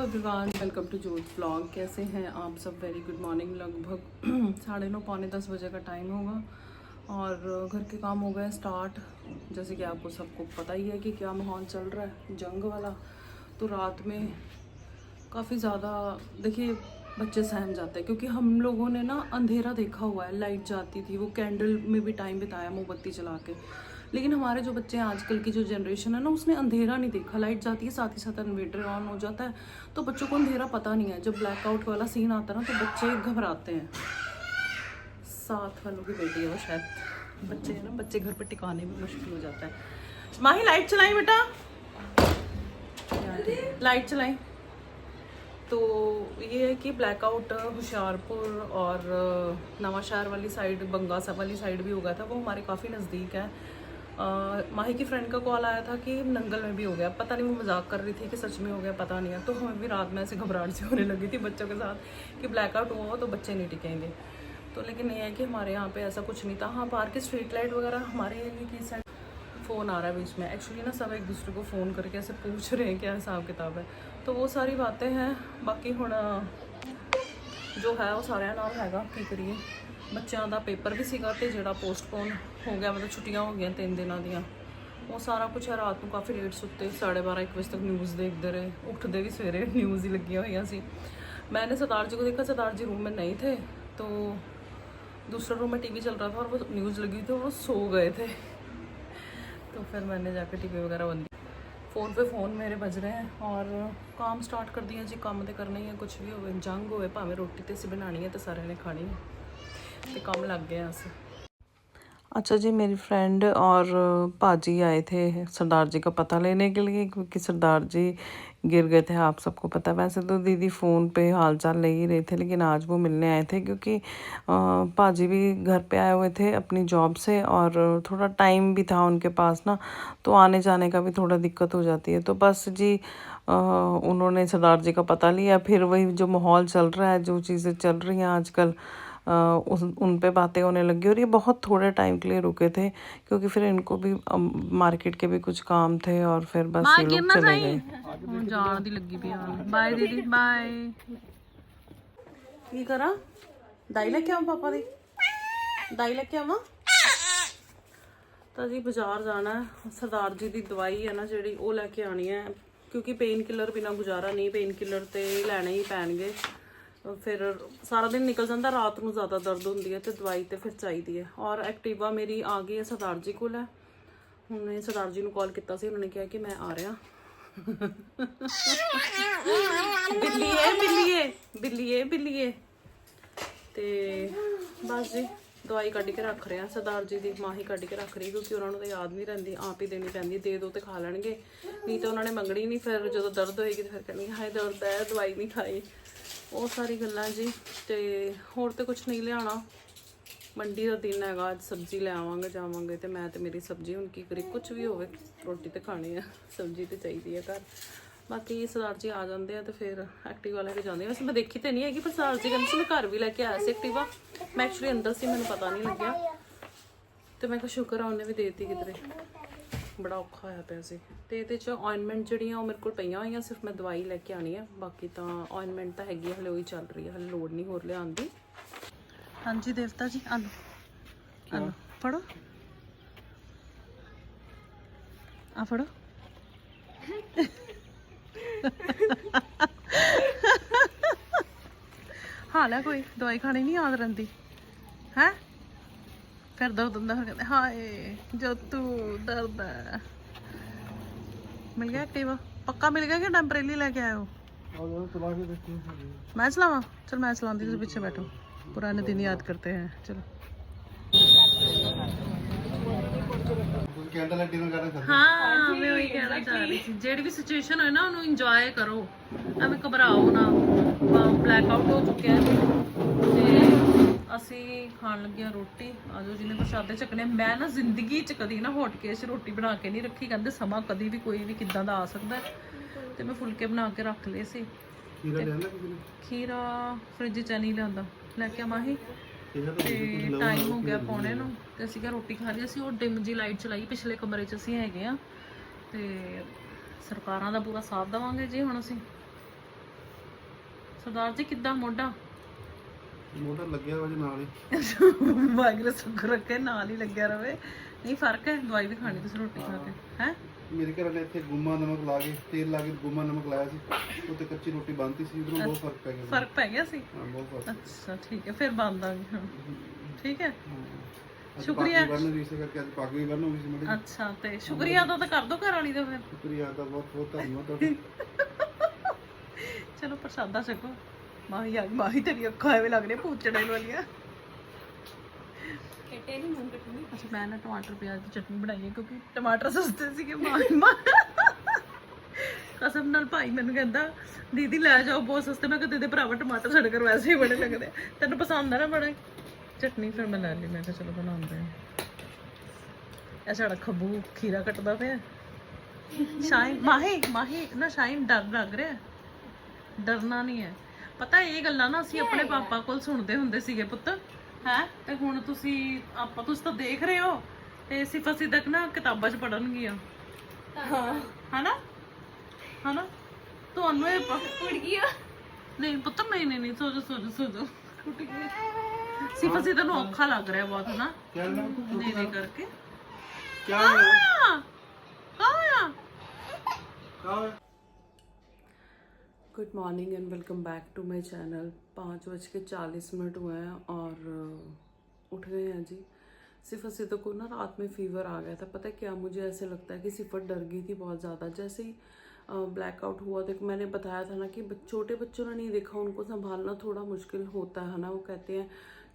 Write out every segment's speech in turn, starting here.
Everyone, welcome to जोत vlog. कैसे हैं आप सब? Very good morning. लगभग 9:30 पौने 10 बजे का टाइम होगा और घर के काम हो गए स्टार्ट। जैसे कि आपको सबको पता ही है कि क्या माहौल चल रहा है, जंग वाला। तो रात में काफ़ी ज़्यादा देखिए बच्चे सहम जाते हैं, क्योंकि हम लोगों ने ना अंधेरा देखा हुआ है। लाइट जाती थी, वो कैंडल में भी टाइम बिताया मोमबत्ती जला के। लेकिन हमारे जो बच्चे हैं, आजकल की जो जनरेशन है ना, उसने अंधेरा नहीं देखा। लाइट जाती है, साथ ही साथ इन्वर्टर ऑन हो जाता है, तो बच्चों को अंधेरा पता नहीं है। जब ब्लैकआउट वाला सीन आता है ना, तो बच्चे घबराते हैं। साथ वालों की बेटी है वो शायद। बच्चे हैं ना, बच्चे घर पर टिकाने में मुश्किल हो जाता है। माही लाइट चलाई बेटा, लाइट चलाई। तो ये है कि ब्लैकआउट होशियारपुर और नवांशहर वाली साइड, बंगासा वाली साइड भी हो गया था। वो हमारे काफ़ी नज़दीक है। माही की फ्रेंड का कॉल आया था कि नंगल में भी हो गया। पता नहीं वो मजाक कर रही थी कि सच में हो गया, पता नहीं है। तो हमें भी रात में ऐसे घबराहट से होने लगी थी बच्चों के साथ कि ब्लैकआउट हुआ हो तो बच्चे नहीं टिकेंगे। तो लेकिन ये है कि हमारे यहाँ पे ऐसा कुछ नहीं था। हाँ, बाहर की स्ट्रीट लाइट वगैरह हमारे एरिया की साइड। फ़ोन आ रहा है बीच में। एक्चुअली ना सब एक दूसरे को फ़ोन करके ऐसे पूछ रहे हैं क्या हिसाब किताब है। तो वो सारी बातें हैं। बाकी हुण जो है वो सारे नाल हैगा, की करिए। बच्चों का पेपर भी सीगा ते जिहड़ा पोस्टपोन हो गया, मतलब छुट्टियां हो गई 3 दिनों दियाँ। वो सारा कुछ है। रात को काफ़ी लेट सुते, 12:30-1 बजे तक न्यूज़ देखते रहे। उठते भी सवेरे न्यूज़ ही लगियां हुई सी। मैंने सरदार जी को देखा, सरदार जी रूम में नहीं थे, तो दूसरा रूम में टीवी चल रहा था और वो न्यूज़ लगी थी और वो सो गए थे। तो फिर मैंने जाकर टीवी वगैरह बंद। फ़ोन पे फ़ोन मेरे बज रहे हैं और काम स्टार्ट कर दिया जी। काम तो करना ही है, कुछ भी हो, जंग हो, भावें रोटी तो असीं बनानी है, तो सारे ने खानी है, तो काम लग गए अस। अच्छा जी, मेरी फ्रेंड और पाजी आए थे सरदार जी का पता लेने के लिए, क्योंकि सरदार जी गिर गए थे, आप सबको पता है। वैसे तो दीदी फ़ोन पे हालचाल ले ही रहे थे, लेकिन आज वो मिलने आए थे, क्योंकि पाजी भी घर पे आए हुए थे अपनी जॉब से और थोड़ा टाइम भी था उनके पास ना, तो आने जाने का भी थोड़ा दिक्कत हो जाती है। तो बस जी उन्होंने सरदार जी का पता लिया। फिर वही जो माहौल चल रहा है, जो चीज़ें चल रही हैं आजकल, उन पे बातें होने लगी। और ये बहुत थोड़े टाइम के लिए रुके थे, क्योंकि फिर इनको भी मार्केट के भी कुछ काम थे और फिर बस ये लोग चले गए। जान दी लगी भी। बाय दीदी, बाय। की करा? दाई लेके आवां पापा दी? दाई लेके आवां? तो जी बाजार जाना है। सरदार जी की दवाई है ना जी, वो लैके आनी है, क्योंकि पेन किलर बिना गुजारा नहीं। पेन किलर तो लैने ही पैणगे। फिर सारा दिन निकल जाता, रात को ज़्यादा दर्द होंदी है, तो दवाई तो फिर चाहिए है। और एक्टिवा मेरी आ गई है सरदार जी को। हमने सरदार जी को कॉल किया, उन्होंने कहा कि मैं आ रहा। बिल्लीए बिल्लीए बिल्लीए बिल्लीए। तो बस जी दवाई कढ़ के रख रहे हैं। सरदार जी की माँ ही कढ़ के रख रही, क्योंकि उन्होंने तो याद नहीं रही, आप ही देनी पैंदी। दे दो तो खा लैणगे, नहीं तो उन्होंने मंगनी नहीं। फिर जो दर्द होएगी तो फिर कहनी हाय दर्द है, दवाई नहीं खाई। वो सारी गल्लां जी। तो होर तो कुछ नहीं लियाना। मंडी का दिन है, अज सब्जी ले आवांगे जावांगे। तो मैं तो मेरी सब्जी हुण की करी, कुछ भी होवे रोटी तो खानी है, सब्जी तो चाहिए है घर। बाकी सरदार जी आ जाते हैं तो फिर एक्टिवा लैके जाते हैं। वैसे मैं देखी तो नहीं है, पर सरदार जी कहते मैं घर भी लैके आया से एक्टिवा। मैं एक्चुअली अंदर से, मैंने पता नहीं लग्या। तो मैं शुक्र है उन्हें भी देती किधरे, बड़ा औखा होया पिया सी। तो ये ऑइनमेंट जिहड़ियां मेरे को पईयां होईयां, सिर्फ मैं दवाई लैके आनी है। बाकी तो ऑइनमेंट तो हैगी, हले वही चल रही है, हले लोड़ नहीं होर लियाउण दी। हाँ जी देवता जी, आलो आलो फड़ो, आ फड़ो। हाल है कोई, दवाई खानी नहीं याद रही है। फिर दर्द होंदा, फिर कहते हाय जो तू दर्द है। मिल गया एक्टिवा? पक्का मिल गया कि टेम्परेरी लेके आए हो? मैं चलावा? चल मैं चलाती हूँ, पीछे बैठो। पुराने दिन याद करते हैं, चलो। हाँ मैं वही कहना चाह रही थी, जेड़ी भी सिचुएशन है ना, उन्हें इंजॉय करो, एवं घबराओ ना। ब्लैकआउट हो चुके हैं, असी खान लगे हाँ रोटी। आजो जिन्हें प्रशादे चकने। मैं ना जिंदगी च कभी ना हॉट केस रोटी बना के नहीं रखी, कहते समा कभी भी कोई भी किदा दा आ सकता है। तो मैं फुलके बना के रख ले सी। खीरा फ्रिज च नहीं लिया, लैके माही। टाइम हो गया पौने नूं, ते असीं क्या रोटी खा ली। असीं वो डिम जी लाइट चलाई पिछले कमरे च असीं हैगे आ। ते सरकारां दा पूरा साथ देवांगे जी हुण असीं। ਸਰਦਾਰ ਜੀ ਕਿੱਦਾਂ ਮੋਢਾ? ਮੋਢਾ ਲੱਗਿਆ ਵਾ ਜੀ ਨਾਲ ਹੀ। ਵਾਹਿਗੁਰੂ ਸੁੱਖ ਰੱਖੇ, ਨਾਲ ਹੀ ਲੱਗਿਆ ਰਵੇ। ਨਹੀਂ ਫਰਕ ਹੈ, ਦਵਾਈ ਵੀ ਖਾਣੀ ਤੁਸੀਂ ਰੋਟੀ ਖਾ ਕੇ ਹੈ। ਮੇਰੇ ਘਰ ਵਾਲੇ ਇੱਥੇ ਗੁੰਮਾ ਨਮਕ ਲਾ ਕੇ ਤੇਲ ਲਾ ਕੇ ਗੁੰਮਾ ਨਮਕ ਲਾਇਆ ਸੀ, ਉੱਤੇ ਕੱਚੀ ਰੋਟੀ ਬਣਤੀ ਸੀ, ਉਧਰੋਂ ਬਹੁਤ ਫਰਕ ਪੈ ਗਿਆ। ਫਰਕ ਪੈ ਗਿਆ ਸੀ? ਹਾਂ ਬਹੁਤ ਫਰਕ। ਅੱਛਾ ਠੀਕ ਹੈ, ਫਿਰ ਬੰਦ ਆ ਗਈ ਹੁਣ। ਠੀਕ ਹੈ, ਸ਼ੁਕਰੀਆ। ਸ਼ੁਕਰੀਆ। ਬਰਨ ਵੀ ਇਸੇ ਕਰਕੇ ਅੱਜ ਪੱਗ ਵੀ ਬਰਨ ਹੋ ਗਈ ਸੀ ਮੇਰੀ। ਅੱਛਾ, ਤੇ ਸ਼ੁਕਰੀਆ ਤਾਂ ਕਰ ਦੋ ਘਰ ਵਾਲੀ ਦਾ ਫਿਰ। ਸ਼ੁਕਰੀਆ ਦਾ ਬਹੁਤ ਬਹੁਤ ਧੰਨਵਾਦ ਤੁਹਾਡਾ। ਚਲੋ ਪ੍ਰਸ਼ਾਦਾ ਛਕੋ। ਮਾਹੀ ਆ ਗਈ, ਮਾਹੀ ਤੇਰੀ ਅੱਖਾਂ ਐਵੇਂ ਲੱਗ ਰਹੀਆਂ ਪੂਛੜਾਂ ਵਾਲੀਆਂ। ਕੱਟੇ ਨਹੀਂ ਮੂੰਹ ਕੱਟਣੀ। ਅੱਛਾ ਮੈਂ ਨਾ ਟਮਾਟਰ ਪਿਆਜ਼ ਦੀ ਚਟਨੀ ਬਣਾਈ ਹੈ ਕਿਉਂਕਿ ਟਮਾਟਰ ਸਸਤੇ ਸੀਗੇ। ਕਸਮ ਨਾਲ ਭਾਈ ਮੈਨੂੰ ਕਹਿੰਦਾ ਦੀਦੀ ਲੈ ਜਾਓ ਬਹੁਤ ਸਸਤੇ। ਮੈਂ ਕਿਹਾ ਦੀਦੀ ਭਰਾਵਾ ਟਮਾਟਰ ਸਾਡੇ ਘਰ ਵੈਸੇ ਹੀ ਬੜੇ ਲੱਗਦੇ ਆ, ਤੈਨੂੰ ਪਸੰਦ ਆ ਨਾ ਬੜਾ ਚਟਨੀ। ਫਿਰ ਮੈਂ ਲੈ ਲਈ, ਮੈਂ ਕਿਹਾ ਚਲੋ ਬਣਾਉਂਦੇ ਆ। ਇਹ ਸਾਡਾ ਖੱਬੂ ਖੀਰਾ ਕੱਟਦਾ ਪਿਆ। ਸ਼ਾਇਨ ਮਾਹੀ ਨਾ ਸ਼ਾਇਨ ਡਰ ਲੱਗ ਰਿਹਾ। ਡਰਨਾ ਨਹੀਂ ਹੈ, ਪਤਾ ਇਹ ਗੱਲਾਂ ਨਾ ਅਸੀਂ ਆਪਣੇ ਪਾਪਾ ਕੋਲ ਸੁਣਦੇ ਹੁੰਦੇ ਸੀਗੇ ਪੁੱਤ ਹੈ। ਤੇ ਹੁਣ ਤੁਸੀਂ ਤਾਂ ਦੇਖ ਰਹੇ ਹੋ, ਤੇ ਸਿਫਾ ਸਿਦਕ ਨਾ ਕਿਤਾਬਾਂ 'ਚ ਪੜਨਗੀਆਂ। ਹਾਂ ਹਨਾ ਹਨਾ। ਤੁਹਾਨੂੰ ਇਹ ਉੜ ਗਿਆ। ਨਹੀਂ ਪੁੱਤ, ਨਹੀਂ ਸੋਜੋ ਟੁੱਟ ਗਈ। ਸਿਫਾ ਸਿਦਕ ਨੂੰ ਔਖਾ ਲੱਗ ਰਿਹਾ ਬਹੁਤ ਨਾ क्या हुआ? ਨਹੀਂ ਕਰਕੇ। क्या हुआ? ਆਇਆ क्या हुआ? Good morning and welcome back to my channel. 5:40 हुए हैं और उठ गए हैं जी। सिफा सिद्दीक को ना रात में फीवर आ गया था। पता है क्या, मुझे ऐसे लगता है कि सिफा डर गई थी बहुत ज़्यादा। जैसे ही ब्लैकआउट हुआ, देख मैंने बताया था ना कि छोटे बच्चों ने नहीं देखा, उनको संभालना थोड़ा मुश्किल होता है ना। वो कहते हैं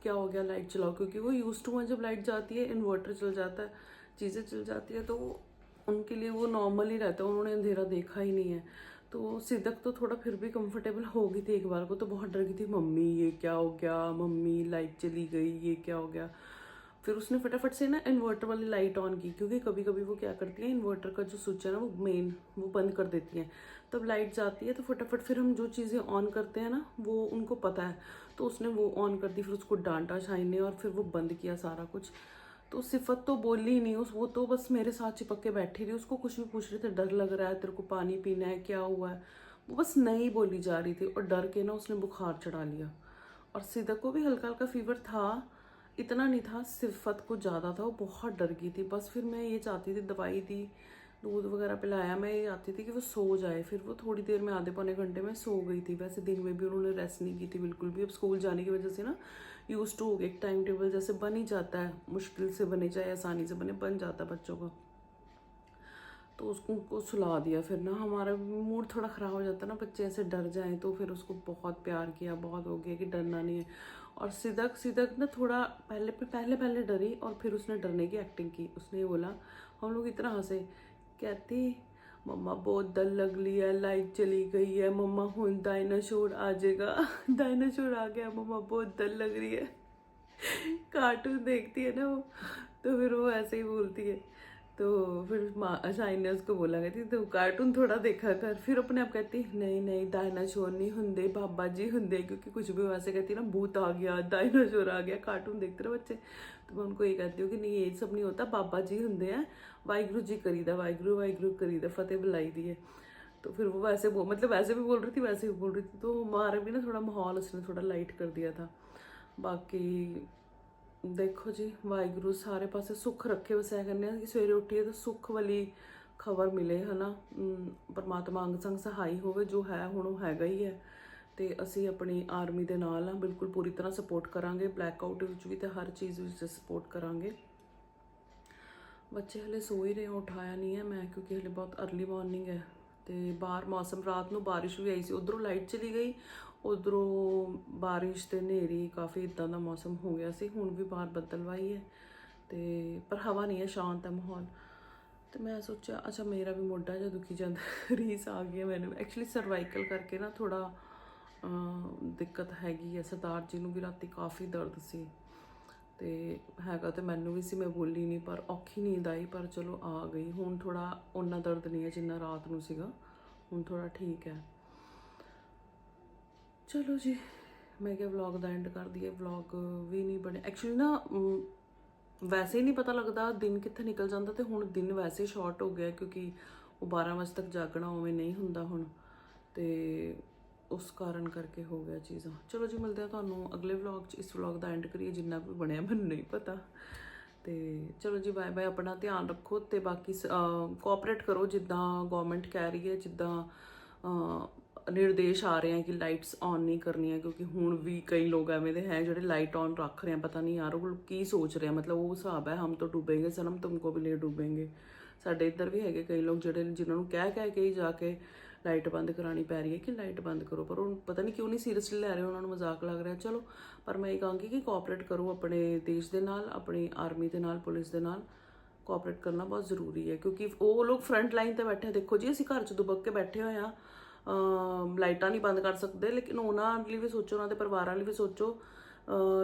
क्या हो गया लाइट चलाओ, क्योंकि वो यूज टू हैं जब लाइट जाती है, इन्वर्टर चल जाता है, चीज़ें चल जाती है, तो उनके लिए वो नॉर्मल ही रहता है। उन्होंने अंधेरा देखा ही नहीं है। तो सिद्दक तो थोड़ा फिर भी कंफर्टेबल हो गई थी। एक बार को तो बहुत डर गई थी, मम्मी ये क्या हो गया, मम्मी लाइट चली गई, ये क्या हो गया। फिर उसने फटाफट से ना इन्वर्टर वाली लाइट ऑन की, क्योंकि कभी कभी वो क्या करती है, इन्वर्टर का जो स्विच है ना वो मेन वो बंद कर देती हैं। तब लाइट जाती है तो फटाफट फिर हम जो चीज़ें ऑन करते हैं ना वो उनको पता है, तो उसने वो ऑन कर दी। फिर उसको डांटा शाइन ने और फिर वो बंद किया सारा कुछ। तो सिफत तो बोली ही नहीं, वो तो बस मेरे साथ चिपक के बैठी रही। उसको कुछ भी पूछ रहे थे, डर लग रहा है, तेरे को पानी पीना है, क्या हुआ है, वो बस नहीं बोली जा रही थी। और डर के ना उसने बुखार चढ़ा लिया। और सिद्दक को भी हल्का हल्का फीवर था, इतना नहीं था, सिफत को ज़्यादा था, वो बहुत डर गई थी। बस फिर मैं ये चाहती थी, दवाई दी, दूध वगैरह पिलाया, मैं ये चाहती थी कि वो सो जाए। फिर वो थोड़ी देर में, आधे पौने घंटे में सो गई थी। वैसे दिन में भी उन्होंने रेस्ट नहीं की थी बिल्कुल भी। अब स्कूल जाने की वजह से ना यूज टू हो गया, एक टाइम टेबल जैसे बन ही जाता है, मुश्किल से बने चाहे आसानी से बने, बन जाता है बच्चों का। तो उसको सुला दिया। फिर ना हमारा मूड थोड़ा ख़राब हो जाता है ना, बच्चे ऐसे डर जाएं। तो फिर उसको बहुत प्यार किया, बहुत हो गया कि डरना नहीं है। और सिद्दक ना थोड़ा पहले डरी, और फिर उसने डरने की एक्टिंग की। उसने ये बोला, हम लोग इतना हंसे, कहती मम्मा बहुत डर लग लिया, लाइट चली गई है मम्मा, हूँ डायनासोर आ जाएगा। डायनासोर आ गया मम्मा, बहुत डर लग रही है। कार्टून देखती है ना वो, तो फिर वो ऐसे ही बोलती है। तो फिर शाइन ने उसको बोला, कहती तो कार्टून थोड़ा देखा कर। फिर अपने आप कहती नहीं डायनासोर नहीं होंगे, बाबा जी होंगे, क्योंकि कुछ भी वैसे कहती ना, भूत आ गया, डायनासोर आ गया, कार्टून देखते रहे बच्चे। तो मैं उनको ये कहती हूँ कि नहीं ये सब नहीं होता, बाबा जी होंगे हैं, वाहिगुरू जी करीदा, वाहिगुरू वाहिगुरू करीदा, फतेह बुलाई दी है। तो फिर वो वैसे मतलब वैसे भी बोल रही थी, वैसे भी बोल रही थी। तो हमारा भी ना थोड़ा माहौल उसने थोड़ा लाइट कर दिया था। बाकी देखो जी, वाहिगुरू सारे पासे सुख रखे। बस ऐ करने कि सवेरे उठिए तो सुख वाली खबर मिले, है ना। परमात्मा अंग संग सहाई होवे, जो है हुण वो हैगा ही है। ਤੇ ਅਸੀਂ ਆਪਣੀ ਆਰਮੀ ਦੇ ਨਾਲ ਆ, ਬਿਲਕੁਲ ਪੂਰੀ ਤਰ੍ਹਾਂ ਸਪੋਰਟ ਕਰਾਂਗੇ। ਬਲੈਕਆਊਟ ਵਿੱਚ ਵੀ ਤੇ ਹਰ ਚੀਜ਼ ਵਿੱਚ ਸਪੋਰਟ ਕਰਾਂਗੇ। ਬੱਚੇ ਹਲੇ ਸੋ ਹੀ ਰਹੇ, ਉਠਾਇਆ ਨਹੀਂ ਹੈ ਮੈਂ, ਕਿਉਂਕਿ ਹਲੇ ਬਹੁਤ अर्ਲੀ ਮਾਰਨਿੰਗ ਹੈ। ਤੇ ਬਾਹਰ ਮੌਸਮ, ਰਾਤ ਨੂੰ ਬਾਰਿਸ਼ ਵੀ ਆਈ ਸੀ, ਉਧਰੋਂ ਲਾਈਟ ਚਲੀ ਗਈ, ਉਧਰੋਂ ਬਾਰਿਸ਼ ਤੇ ਹਨੇਰੀ, ਕਾਫੀ ਇਦਾਂ ਦਾ ਮੌਸਮ ਹੋ ਗਿਆ ਸੀ। ਹੁਣ ਵੀ ਬਾਹਰ ਬੱਦਲਵਾਈ ਹੈ, ਤੇ ਪਰ ਹਵਾ ਨਹੀਂ ਹੈ, ਸ਼ਾਂਤ ਹੈ ਮਾਹੌਲ। ਤੇ ਮੈਂ ਸੋਚਿਆ ਅੱਛਾ ਮੇਰਾ ਵੀ ਮੋਢਾ ਜਿਹਾ ਦੁਖੀ ਜਾਂਦਾ, ਰੀਸ ਆ ਗਈ ਮੈਨੂੰ। ਐਕਚੁਅਲੀ ਸਰਵਾਈਕਲ ਕਰਕੇ ਨਾ ਥੋੜਾ ਦਿੱਕਤ ਹੈਗੀ ਹੈ। ਸਰਦਾਰ ਜੀ ਨੂੰ ਵੀ ਰਾਤੀ ਕਾਫੀ ਦਰਦ ਸੀ, ਤੇ ਹੈਗਾ ਤੇ ਮੈਨੂੰ ਵੀ ਸੀ। ਮੈਂ ਬੋਲੀ ਨਹੀਂ, ਪਰ ਔਖੀ ਨੀਂਦ ਆਈ, ਪਰ ਚਲੋ ਆ ਗਈ। ਹੁਣ ਥੋੜਾ ਓਨਾ ਦਰਦ ਨਹੀਂ ਹੈ ਜਿੰਨਾ ਰਾਤ ਨੂੰ ਸੀਗਾ, ਹੁਣ ਥੋੜਾ ਠੀਕ ਹੈ। ਚਲੋ ਜੀ, ਮੈਂ ਕਿਹਾ ਵਲੌਗ ਦਾ ਐਂਡ ਕਰ ਦਈਏ। ਵਲੌਗ ਵੀ ਨਹੀਂ ਬਣੇ ਐਕਚੁਅਲੀ ਨਾ, ਵੈਸੇ ਹੀ ਨਹੀਂ ਪਤਾ ਲੱਗਦਾ ਦਿਨ ਕਿੱਥੇ ਨਿਕਲ ਜਾਂਦਾ। ਤੇ ਹੁਣ ਦਿਨ ਵੈਸੇ ਸ਼ਾਰਟ ਹੋ ਗਿਆ, ਕਿਉਂਕਿ ਉਹ 12 ਵਜੇ ਤੱਕ ਜਾਗਣਾ ਉਵੇਂ ਨਹੀਂ ਹੁੰਦਾ ਹੁਣ। ਤੇ ਉਸ ਕਾਰਨ ਕਰਕੇ ਹੋ ਗਿਆ ਚੀਜ਼ਾਂ। ਚਲੋ ਜੀ ਮਿਲਦੇ ਆ ਤੁਹਾਨੂੰ ਅਗਲੇ ਵਲੌਗ 'ਚ। ਇਸ ਵਲੌਗ ਦਾ ਐਂਡ ਕਰੀਏ, ਜਿੰਨਾ ਵੀ ਬਣਿਆ ਮੈਨੂੰ ਨਹੀਂ ਪਤਾ। ਤੇ ਚਲੋ ਜੀ ਬਾਏ ਬਾਏ, ਆਪਣਾ ਧਿਆਨ ਰੱਖੋ ਤੇ ਬਾਕੀ ਕੋਆਪਰੇਟ ਕਰੋ ਜਿੱਦਾਂ ਗਵਰਨਮੈਂਟ ਕਹਿ ਰਹੀ ਹੈ, ਜਿੱਦਾਂ ਨਿਰਦੇਸ਼ ਆ ਰਹੇ ਆ ਕਿ ਲਾਈਟਸ ਔਨ ਨਹੀਂ ਕਰਨੀਆਂ, ਕਿਉਂਕਿ ਹੁਣ ਵੀ ਕਈ ਲੋਕ ਐਵੇਂ ਦੇ ਹੈ ਜਿਹੜੇ ਲਾਈਟ ਔਨ ਰੱਖ ਰਹੇ ਆ। ਪਤਾ ਨਹੀਂ ਯਾਰ ਉਹ ਕੀ ਸੋਚ ਰਹੇ ਆ, ਮਤਲਬ ਉਹ ਹਿਸਾਬ ਹੈ ਹਮ ਤਾਂ ਡੁੱਬेंगे ਸਨਮ ਤੁਮਕੋ ਵੀ ਲੈ ਡੁੱਬेंगे। ਸਾਡੇ ਇੱਧਰ ਵੀ ਹੈਗੇ ਕਈ ਲੋਕ ਜਿਹੜੇ ਜਿਨ੍ਹਾਂ ਨੂੰ ਕਹਿ ਕੇ ਹੀ ਜਾ ਕੇ ਲਾਈਟ ਬੰਦ ਕਰਾਉਣੀ ਪੈ ਰਹੀ ਹੈ ਕਿ ਲਾਈਟ ਬੰਦ ਕਰੋ, ਪਰ ਉਹ ਪਤਾ ਨਹੀਂ ਕਿਉਂ ਨਹੀਂ ਸੀਰੀਅਸਲੀ ਲੈ ਰਹੇ, ਉਹਨਾਂ ਨੂੰ ਮਜ਼ਾਕ ਲੱਗ ਰਿਹਾ। ਚਲੋ ਪਰ ਮੈਂ ਇਹ ਕਹਾਂਗੀ ਕਿ ਕੋਆਪਰੇਟ ਕਰੋ ਆਪਣੇ ਦੇਸ਼ ਦੇ ਨਾਲ, ਆਪਣੀ ਆਰਮੀ ਦੇ ਨਾਲ, ਪੁਲਿਸ ਦੇ ਨਾਲ ਕੋਆਪਰੇਟ ਕਰਨਾ ਬਹੁਤ ਜ਼ਰੂਰੀ ਹੈ, ਕਿਉਂਕਿ ਉਹ ਲੋਕ ਫਰੰਟ ਲਾਈਨ ਤੇ ਬੈਠੇ। ਦੇਖੋ ਜੀ ਅਸੀਂ ਘਰ 'ਚ ਦੁਬਕ ਕੇ ਬੈਠੇ ਹੋਏ ਹਾਂ, ਲਾਈਟਾਂ ਨਹੀਂ ਬੰਦ ਕਰ ਸਕਦੇ, ਲੇਕਿਨ ਉਹਨਾਂ ਲਈ ਵੀ ਸੋਚੋ, ਉਹਨਾਂ ਦੇ ਪਰਿਵਾਰਾਂ ਲਈ ਵੀ ਸੋਚੋ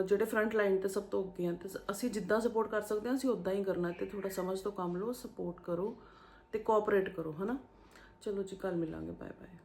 ਜਿਹੜੇ ਫਰੰਟ ਲਾਈਨ ਤੇ ਸਭ ਤੋਂ ਅੱਗੇ ਹਨ। ਤੇ ਅਸੀਂ ਜਿੱਦਾਂ ਸਪੋਰਟ ਕਰ ਸਕਦੇ ਹਾਂ ਅਸੀਂ ਉੱਦਾਂ ਹੀ ਕਰਨਾ, ਤੇ ਥੋੜਾ ਸਮਝ ਤੋਂ ਕੰਮ ਲਓ, ਸਪੋਰਟ ਕਰੋ ਤੇ ਕੋਆਪਰੇਟ ਕਰੋ, ਹੈ ਨਾ। ਚਲੋ ਜੀ ਕੱਲ ਮਿਲਾਂਗੇ, ਬਾਏ ਬਾਏ।